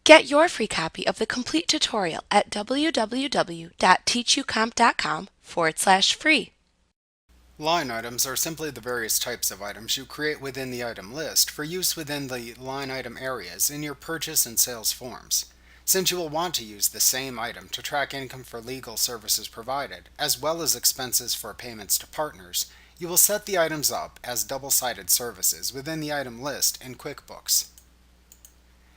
Get your free copy of the complete tutorial at www.teachucomp.com/free. Line items are simply the various types of items you create within the item list for use within the line item areas in your purchase and sales forms. Since you will want to use the same item to track income for legal services provided, as well as expenses for payments to partners, you will set the items up as double-sided services within the item list in QuickBooks.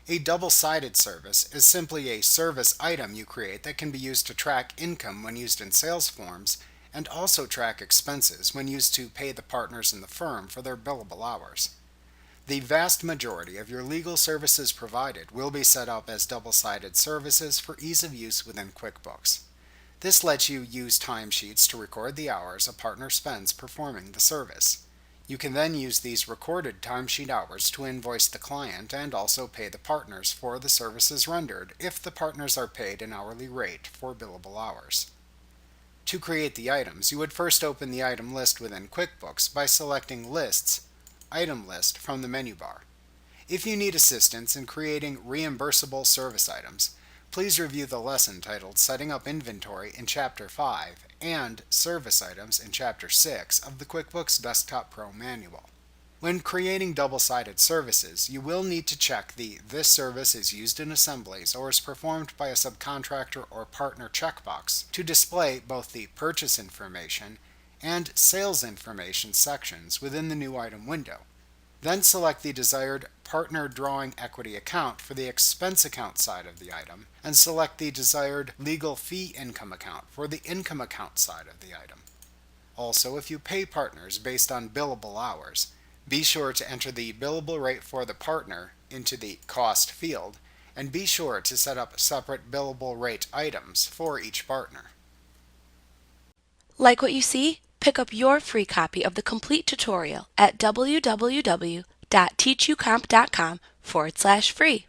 A double-sided service is simply a service item you create that can be used to track income when used in sales forms and also track expenses when used to pay the partners in the firm for their billable hours. The vast majority of your legal services provided will be set up as double-sided services for ease of use within QuickBooks. This lets you use timesheets to record the hours a partner spends performing the service. You can then use these recorded timesheet hours to invoice the client and also pay the partners for the services rendered if the partners are paid an hourly rate for billable hours. To create the items, you would first open the item list within QuickBooks by selecting Lists, Item List from the menu bar. If you need assistance in creating reimbursable service items, please review the lesson titled Setting Up Inventory in Chapter 5 and Service Items in Chapter 6 of the QuickBooks Desktop Pro Manual. When creating double-sided services, you will need to check the This service is used in assemblies or is performed by a subcontractor or partner checkbox to display both the purchase information and sales information sections within the new item window. Then select the desired partner drawing equity account for the expense account side of the item, and select the desired legal fee income account for the income account side of the item. Also, if you pay partners based on billable hours, be sure to enter the billable rate for the partner into the cost field, and be sure to set up separate billable rate items for each partner. Like what you see? Pick up your free copy of the complete tutorial at www.teachucomp.com/free.